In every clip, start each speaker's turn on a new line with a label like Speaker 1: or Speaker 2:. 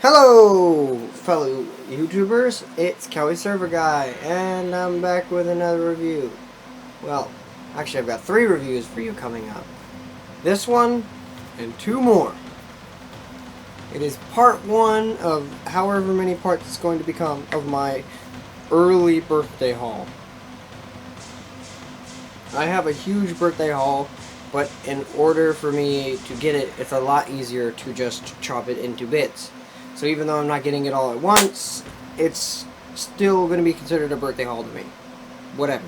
Speaker 1: Hello, fellow YouTubers. It's Kelly Server Guy, and I'm back with another review. Well, actually, I've got 3 reviews for you coming up. This one and 2 more. It is part 1 of however many parts it's going to become of my early birthday haul. I have a huge birthday haul, but in order for me to get it, it's a lot easier to just chop it into bits. So even though I'm not getting it all at once, it's still going to be considered a birthday haul to me. Whatever.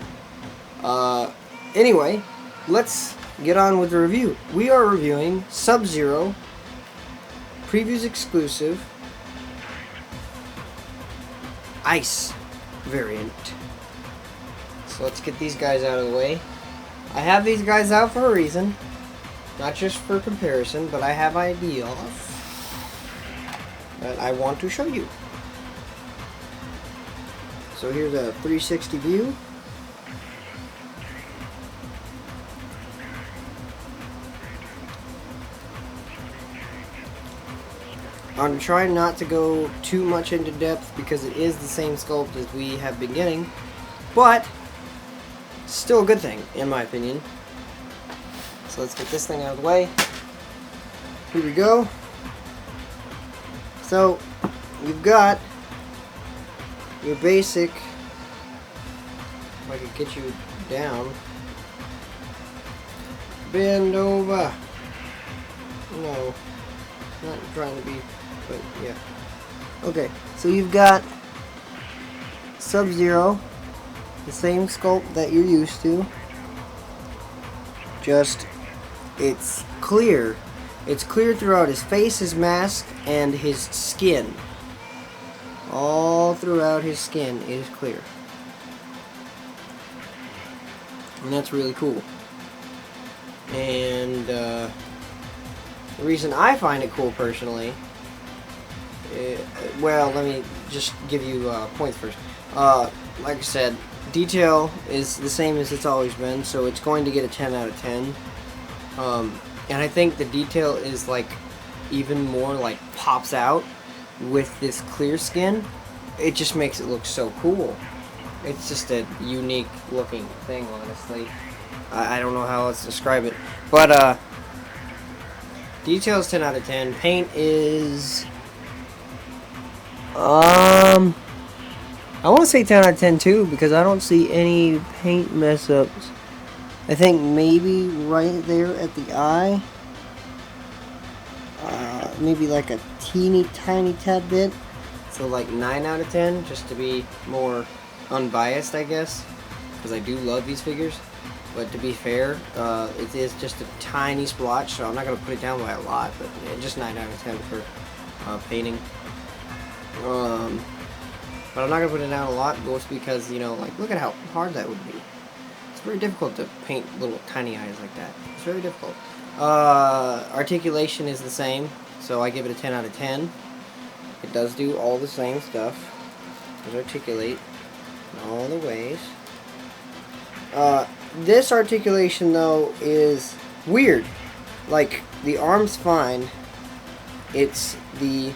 Speaker 1: Anyway, let's get on with the review. We are reviewing Sub-Zero, Previews Exclusive, Ice variant. So let's get these guys out of the way. I have these guys out for a reason. Not just for comparison, but I have ideas that I want to show you. So here's a 360 view. I'm trying not to go too much into depth because it is the same sculpt as we have been getting, but still a good thing in my opinion. So let's get this thing out of the way. Here we go. So, you've got your basic, if I could get you down, bend over, no, not trying to be, but yeah, okay, so you've got Sub-Zero, the same sculpt that you're used to, just, it's clear. It's clear throughout his face, his mask, and his skin. All throughout his skin is clear. And that's really cool. And the reason I find it cool personally, well, let me just give you points first. Like I said, detail is the same as it's always been, so it's going to get a 10 out of 10. And I think the detail is like even more like pops out with this clear skin. It just makes it look so cool. It's just a unique looking thing, honestly. I don't know how else to describe it. But detail is 10 out of 10. Paint is I want to say 10 out of 10 too, because I don't see any paint mess ups. I think maybe right there at the eye, maybe like a teeny tiny tad bit, so like 9 out of 10, just to be more unbiased, I guess, because I do love these figures. But to be fair, it is just a tiny splotch, so I'm not going to put it down by a lot, but yeah, just 9 out of 10 for painting. But I'm not going to put it down a lot, both because, you know, like, look at how hard that would be. It's very difficult to paint little tiny eyes like that. It's very difficult. Articulation is the same, so I give it a 10 out of 10. It does do all the same stuff. It does articulate in all the ways. This articulation, though, is weird. Like, the arm's fine. It's the,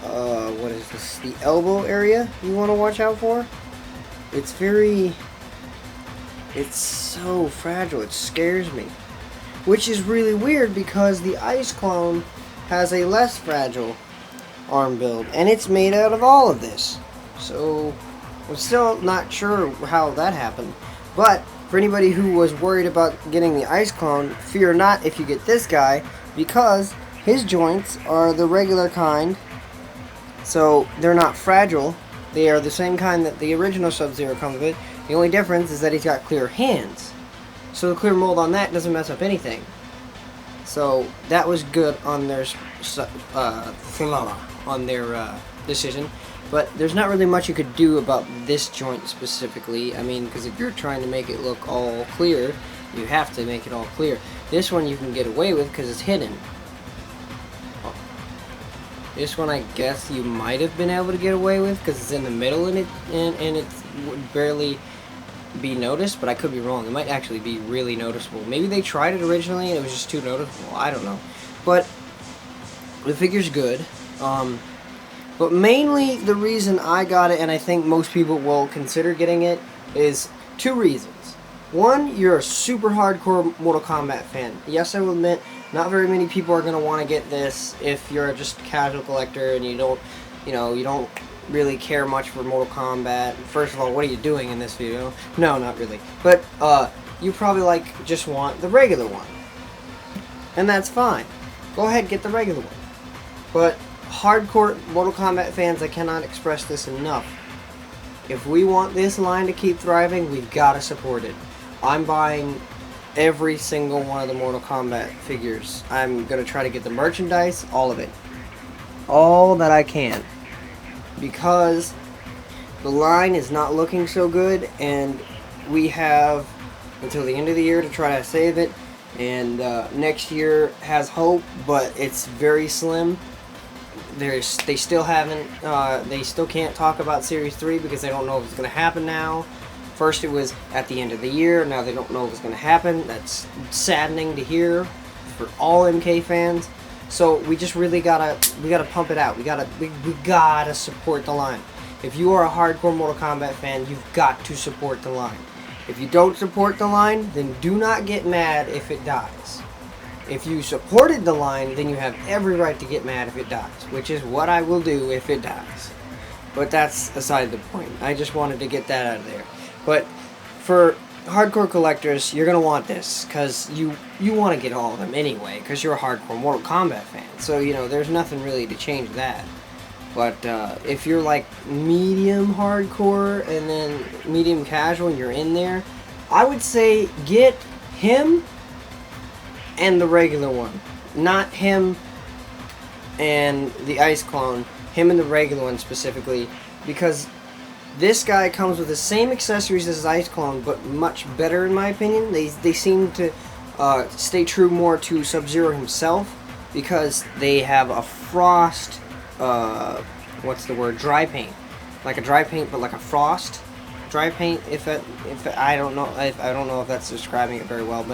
Speaker 1: what is this? The elbow area you want to watch out for. It's very... It's so fragile, it scares me. Which is really weird because the Ice clone has a less fragile arm build, and it's made out of all of this. So, I'm still not sure how that happened. But, for anybody who was worried about getting the Ice clone, fear not if you get this guy, because his joints are the regular kind, so they're not fragile. They are the same kind that the original Sub-Zero comes with. The only difference is that he's got clear hands. So the clear mold on that doesn't mess up anything. So that was good on their decision. But there's not really much you could do about this joint specifically. I mean, because if you're trying to make it look all clear, you have to make it all clear. This one you can get away with because it's hidden. This one I guess you might have been able to get away with because it's in the middle and it would barely be noticed, but I could be wrong. It might actually be really noticeable. Maybe they tried it originally and it was just too noticeable. I don't know. But the figure's good. But mainly the reason I got it, and I think most people will consider getting it, is two reasons. One, you're a super hardcore Mortal Kombat fan. Yes, I will admit, not very many people are going to want to get this if you're just a casual collector and you don't really care much for Mortal Kombat. First of all, what are you doing in this video? No, not really. But, you probably just want the regular one. And that's fine. Go ahead, get the regular one. But hardcore Mortal Kombat fans, I cannot express this enough. If we want this line to keep thriving, we've got to support it. I'm buying every single one of the Mortal Kombat figures. I'm going to try to get the merchandise, all of it. All that I can. Because the line is not looking so good, and we have until the end of the year to try to save it. And next year has hope, but it's very slim. They still haven't, they still can't talk about Series 3 because they don't know if it's going to happen now. First it was at the end of the year, now they don't know if it's going to happen. That's saddening to hear for all MK fans. So we just really gotta pump it out. We gotta support the line. If you are a hardcore Mortal Kombat fan, you've got to support the line. If you don't support the line, then do not get mad if it dies. If you supported the line, then you have every right to get mad if it dies, which is what I will do if it dies. But that's aside the point. I just wanted to get that out of there. But for hardcore collectors, you're going to want this, because you want to get all of them anyway, because you're a hardcore Mortal Kombat fan. So, there's nothing really to change that. But if you're like medium hardcore and then medium casual and you're in there, I would say get him and the regular one. Not him and the Ice Clone. Him and the regular one specifically. Because this guy comes with the same accessories as his Ice Clone, but much better in my opinion. They seem to stay true more to Sub-Zero himself, because they have a frost, what's the word, dry paint. Like a dry paint, but like a frost dry paint, I don't know if that's describing it very well,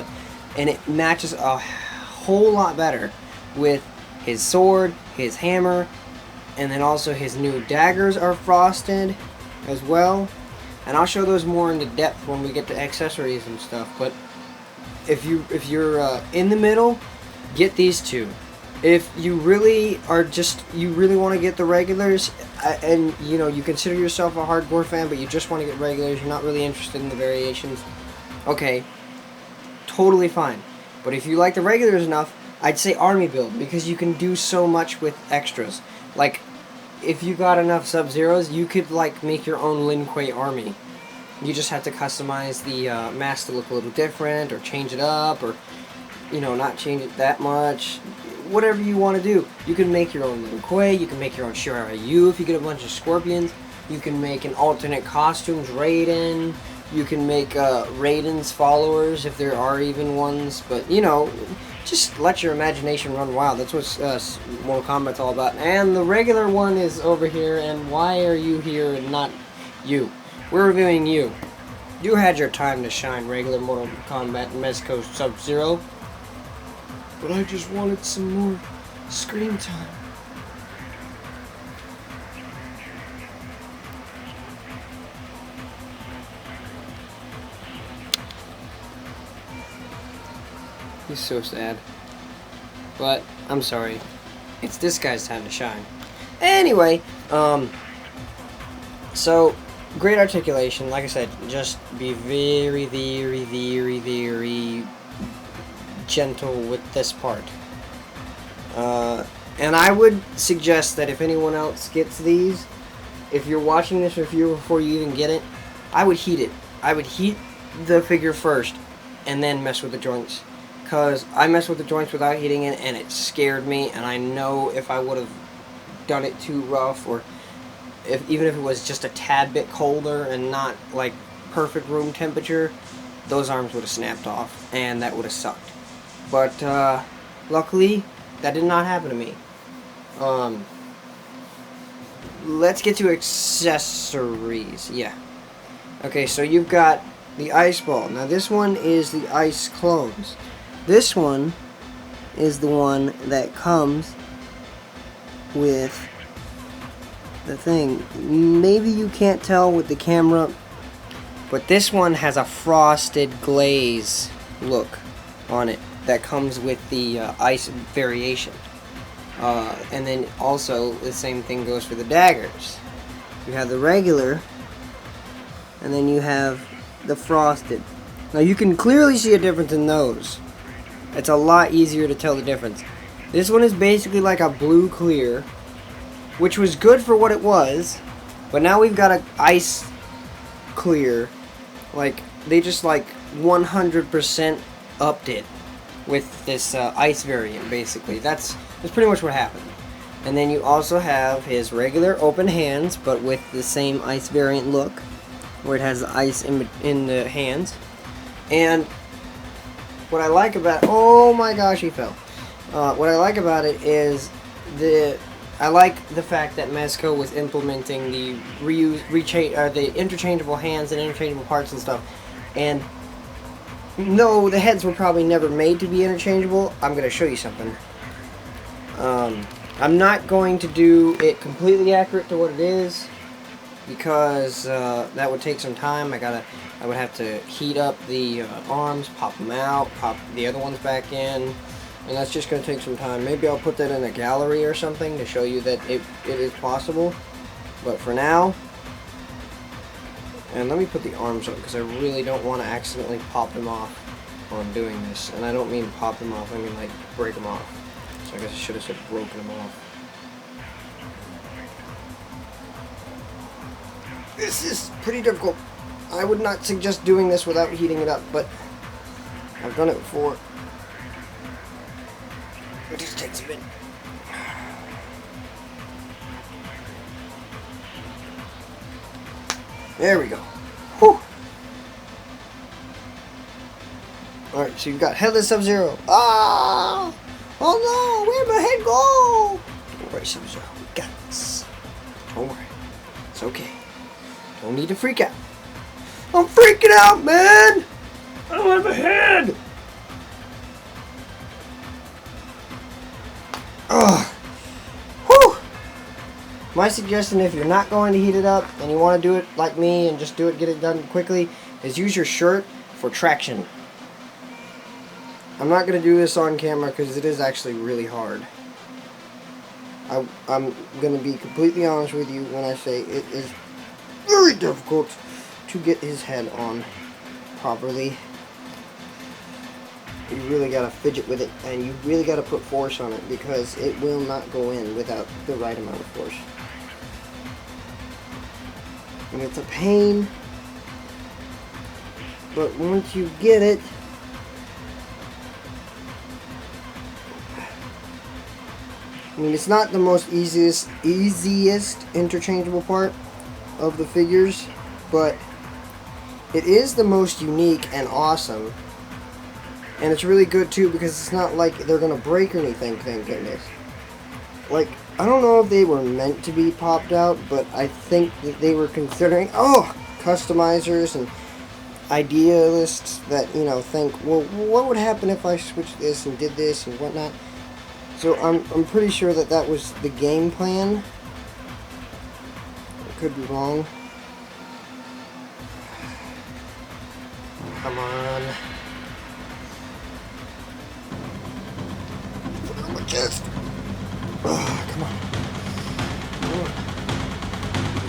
Speaker 1: and it matches a whole lot better with his sword, his hammer, and then also his new daggers are frosted as well. And I'll show those more into depth when we get to accessories and stuff. But if you're in the middle, get these two. If you really want to get the regulars, and you consider yourself a hardcore fan, but you just want to get regulars, you're not really interested in the variations, okay, totally fine. But if you like the regulars enough, I'd say army build, because you can do so much with extras. Like, if you got enough Sub-Zeros, you could make your own Lin Kuei army. You just have to customize the mask to look a little different, or change it up, or not change it that much. Whatever you want to do. You can make your own Lin Kuei, you can make your own Shiryu if you get a bunch of Scorpions. You can make an alternate costumes Raiden. You can make Raiden's followers if there are even ones. But, just let your imagination run wild. That's what Mortal Kombat's all about. And the regular one is over here, and why are you here and not you? We're reviewing you. You had your time to shine, regular Mortal Kombat Mezco Sub-Zero. But I just wanted some more screen time. He's so sad. But, I'm sorry. It's this guy's time to shine. Anyway, so, great articulation. Like I said, just be very, very, very, very gentle with this part. And I would suggest that if anyone else gets these, if you're watching this review before you even get it, I would heat it. I would heat the figure first, and then mess with the joints. Because I messed with the joints without heating it, and it scared me, and I know if I would have done it too rough, or even if it was just a tad bit colder and not perfect room temperature, those arms would have snapped off, and that would have sucked. But luckily, that did not happen to me. Let's get to accessories. Yeah. Okay, so you've got the ice ball. Now this one is the ice clones. This one is the one that comes with the thing. Maybe you can't tell with the camera, but this one has a frosted glaze look on it that comes with the ice variation. And then also the same thing goes for the daggers. You have the regular, and then you have the frosted. Now you can clearly see a difference in those. It's a lot easier to tell the difference. This one is basically like a blue clear, which was good for what it was, but now we've got an ice clear. Like, they just like 100% upped it with this ice variant, basically. That's pretty much what happened. And then you also have his regular open hands, but with the same ice variant look, where it has the ice in the hands. And what I like about, oh my gosh, he fell. What I like about it is I like the fact that Mezco was implementing the the interchangeable hands and interchangeable parts and stuff. And no, the heads were probably never made to be interchangeable. I'm going to show you something. I'm not going to do it completely accurate to what it is, because that would take some time. I would have to heat up the arms, pop them out, pop the other ones back in, and that's just going to take some time. Maybe I'll put that in a gallery or something to show you that it is possible. But for now, and let me put the arms up because I really don't want to accidentally pop them off while I'm doing this. And I don't mean pop them off, I mean like break them off. So I guess I should have said broken them off. This is pretty difficult. I would not suggest doing this without heating it up, but I've done it before. It just takes a bit. There we go. Whew. Alright, so you've got Headless Sub-Zero. Ah! Oh no! Where'd my head go? Don't worry, Sub-Zero. We got this. Don't worry. It's okay. Don't need to freak out. I'm freaking out, man! I don't have a head! Ugh. Whew! My suggestion, if you're not going to heat it up and you want to do it like me and just get it done quickly, is use your shirt for traction. I'm not going to do this on camera because it is actually really hard. I'm going to be completely honest with you when I say it is very difficult to get his head on properly. You really got to fidget with it, and you really got to put force on it, because it will not go in without the right amount of force. And it's a pain, but once you get it, I mean, it's not the most easiest interchangeable part of the figures, but it is the most unique and awesome. And it's really good too, because it's not like they're gonna break or anything, thank goodness. Like, I don't know if they were meant to be popped out, but I think that they were considering, customizers and idealists that, you know, think, well, what would happen if I switched this and did this and whatnot. So I'm pretty sure that that was the game plan. I could be wrong. Come on. Put it on my chest. Oh, come on. Come on.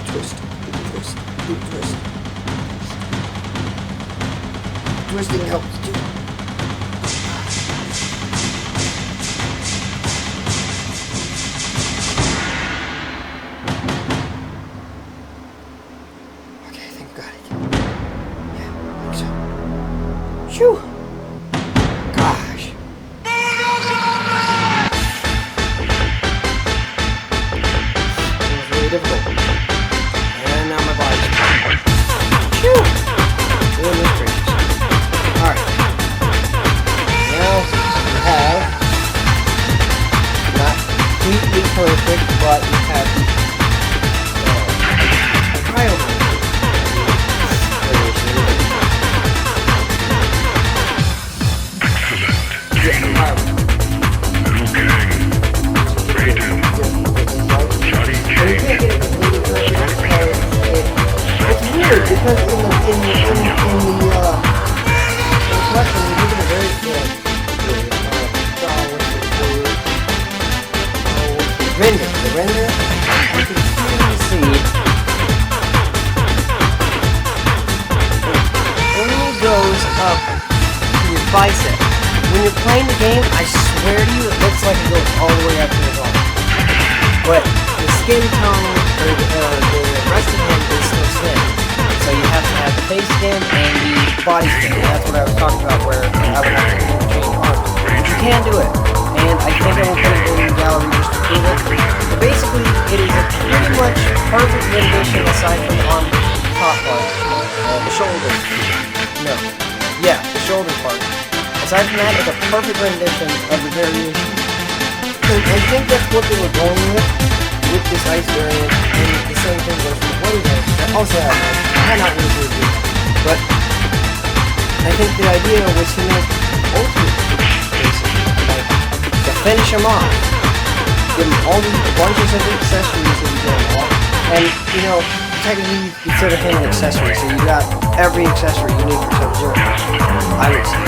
Speaker 1: Twist. Twist. Twist. Twisting helps too. Phew. Gosh. It was really difficult. And now my body's... Phew. Doing this strange. Alright. Now you have... not completely perfect, but you have the... trial. render. The render, you can clearly see, it only goes up to your bicep. When you're playing the game, I swear to you, it looks like it goes all the way up to your arm. But the skin tone, or the rest of him is still slim. So you have to have the face skin and the body skin. And that's what I was talking about, where I would have to change arms. But you can do it. And I think I will put it in the gallery just to prove it. But basically, it is a pretty much perfect rendition aside from the arm top part. The shoulder. No. Yeah, the shoulder part. Aside from that, it's a perfect rendition of the variation. And I think that's what they were going with this ice variant, and the same thing goes for the bloody variant. I also have one. I had not really good review. But I think the idea was to make ultimate, basically, like, to finish them off. Give them all these bunches of accessories that you get them all. And, you know, technically you consider him an accessory, so you got every accessory you need for Sub-Zero, I would say.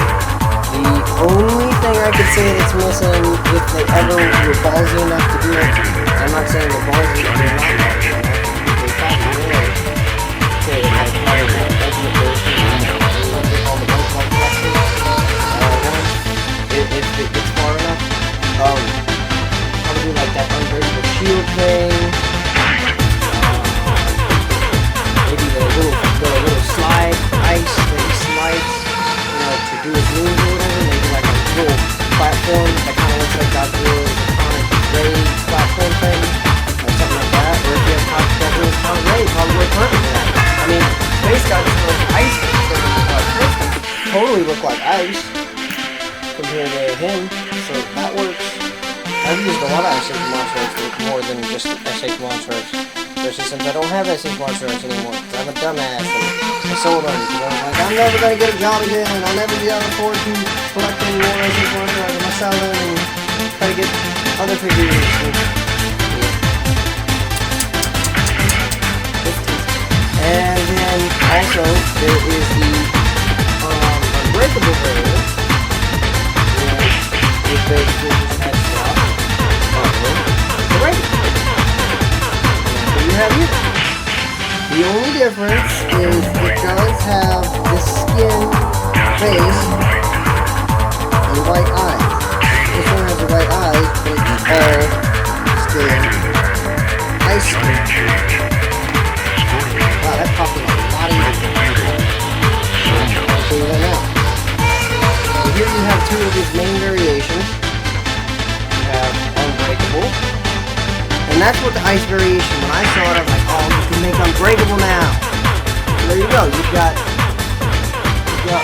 Speaker 1: The only thing I could say that's missing, if they ever were ballsy enough to do it, I'm not saying they're ballsy, they're not ballsy enough, they probably will, to like have an ultimate version, what they call the one-club cluster, if it gets far enough, probably do like that unbreakable shield thing, maybe the little slide, ice that he slides, to do his moves or whatever, maybe like a little platform that kind of looks like Godzilla's iconic ray platform thing, or something like that, or if you have Godzilla's iconic ray, probably work perfect for that. I mean, Space Godzilla's ice totally look like ice compared to him, so that works. I've used a lot of SH Monster Arts more than just SH Monster Arts, especially since I don't have SH Monster Arts anymore, because I'm a dumbass and I sold on it, because I was like, I'm never going to get a job again, and I'll never be able to afford to collect any more SH Monster Arts, I'm going to sell them and try to get other figures. And then also, there is the Unbreakable variant, which basically just has swap. Great. So you have it. The only difference is it does have the skin face and white eyes. This one has the white eyes, but it's all skin, ice skin. Wow, that popped in a lot of your I'll show you that now. So here you have two of his main variations. You have Unbreakable. And that's what the ice variation, when I saw it, I was like, oh, you can make Unbreakable now. So there you go. You've got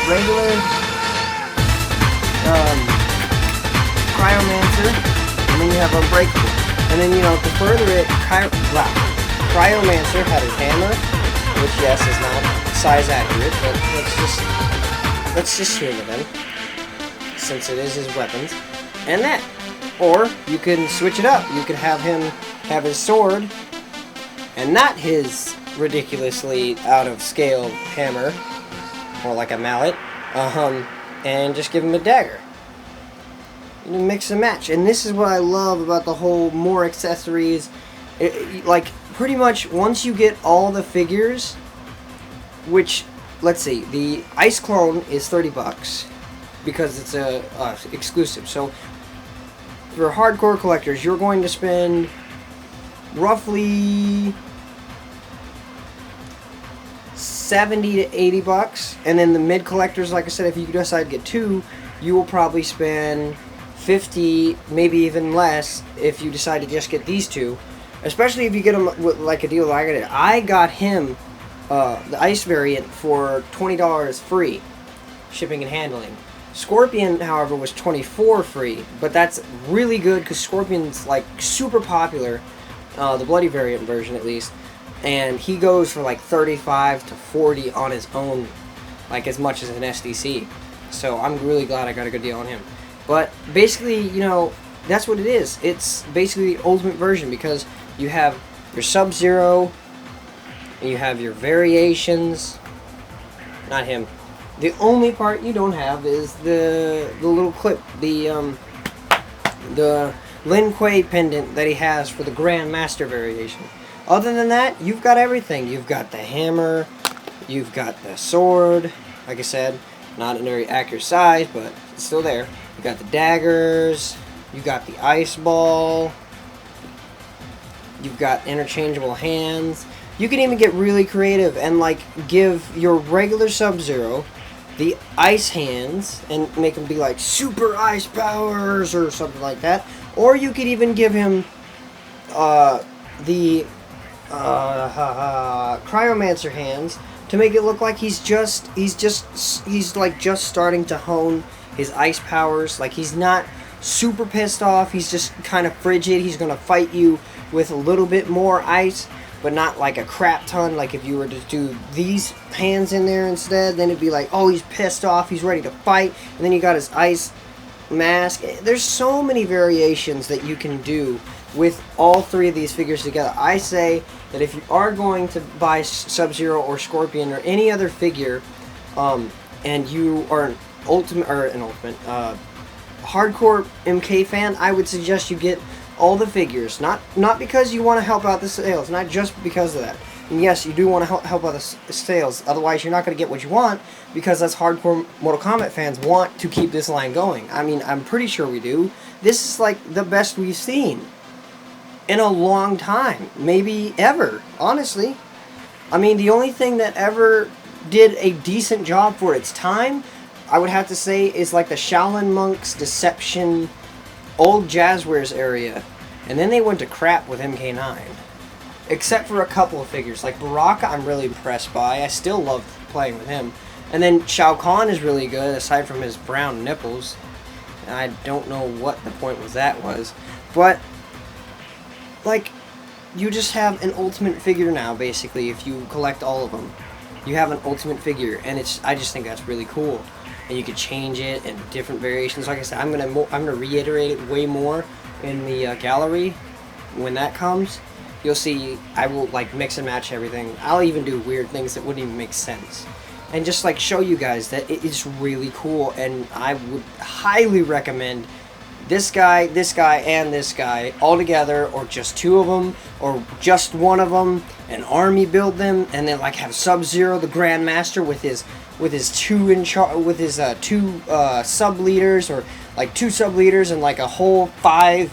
Speaker 1: regular Cryomancer, and then you have Unbreakable. And then, you know, to further it, Cryomancer had his hammer, which, yes, is not size accurate, but let's just humor them, since it is his weapons. And that. Or you can switch it up. You could have him have his sword and not his ridiculously out of scale hammer, or like a mallet, and just give him a dagger. You mix and match. And this is what I love about the whole more accessories. Like, pretty much once you get all the figures, which, let's see, the Ice Clone is $30 because it's a exclusive. So for hardcore collectors, you're going to spend roughly $70 to $80, and then the mid collectors, like I said, if you decide to get two, you will probably spend $50, maybe even less, if you decide to just get these two. Especially if you get them with like a deal that I got. I got him the ice variant for $20 free, shipping and handling. Scorpion, however, was $24 free, but that's really good because Scorpion's like super popular, the bloody variant version at least, and he goes for like $35 to $40 on his own, like as much as an SDC. So I'm really glad I got a good deal on him. But basically, you know, that's what it is. It's basically the ultimate version because you have your Sub-Zero, and you have your variations. Not him. The only part you don't have is the little clip, the Lin Kuei pendant that he has for the Grand Master variation. Other than that, you've got everything. You've got the hammer, you've got the sword, like I said, not in a very accurate size, but it's still there. You got the daggers, you got the ice ball, you've got interchangeable hands. You can even get really creative and like give your regular Sub-Zero the ice hands and make them be like super ice powers or something like that. Or you could even give him the Cryomancer hands to make it look like he's like just starting to hone his ice powers. Like he's not super pissed off. He's just kind of frigid. He's gonna fight you with a little bit more ice, but not like a crap ton. Like if you were to do these hands in there instead, then it'd be like, oh, he's pissed off, he's ready to fight, and then you got his ice mask. There's so many variations that you can do with all three of these figures together. I say that if you are going to buy Sub-Zero or Scorpion or any other figure, and you are an hardcore MK fan, I would suggest you get all the figures. Not because you want to help out the sales, not just because of that. And yes, you do want to help out the sales, otherwise you're not going to get what you want, because us hardcore Mortal Kombat fans want to keep this line going. I mean, I'm pretty sure we do. This is like the best we've seen in a long time, maybe ever, honestly. I mean, the only thing that ever did a decent job for its time, I would have to say, is like the Shaolin Monks Deception old Jazzwares area, and then they went to crap with MK9. Except for a couple of figures, like Baraka I'm really impressed by. I still love playing with him. And then Shao Kahn is really good, aside from his brown nipples. And I don't know what the point with that was. But, like, you just have an ultimate figure now, basically, if you collect all of them. You have an ultimate figure, and I just think that's really cool. And you could change it in different variations. Like I said, I'm gonna reiterate it way more in the gallery when that comes. You'll see I will like mix and match everything. I'll even do weird things that wouldn't even make sense, and just like show you guys that it is really cool. And I would highly recommend this guy, and this guy all together, or just two of them, or just one of them, an army build them, and then like have Sub-Zero, the Grandmaster, with his two sub leaders, or like two sub leaders and like a whole 5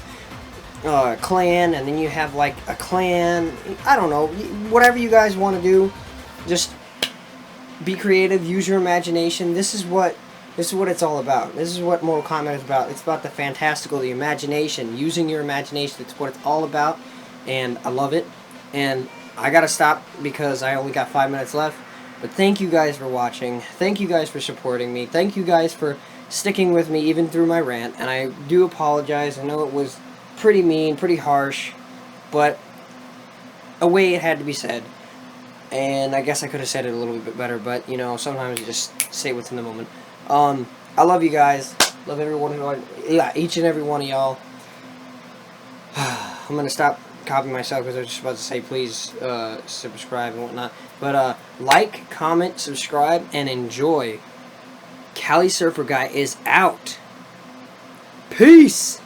Speaker 1: clan, and then you have like a clan. I don't know, whatever you guys want to do, just be creative, use your imagination. This is what it's all about. This is what Mortal Kombat is about. It's about the fantastical, the imagination, using your imagination. That's what it's all about, and I love it. And I gotta stop because I only got 5 minutes left. But thank you guys for watching. Thank you guys for supporting me. Thank you guys for sticking with me even through my rant. And I do apologize. I know it was pretty mean, pretty harsh, but a way it had to be said. And I guess I could have said it a little bit better, but you know, sometimes you just say what's in the moment. I love you guys. Love everyone each and every one of y'all. I'm gonna stop copying myself because I was just about to say please subscribe and whatnot. But like, comment, subscribe, and enjoy. Cali Surfer Guy is out. Peace.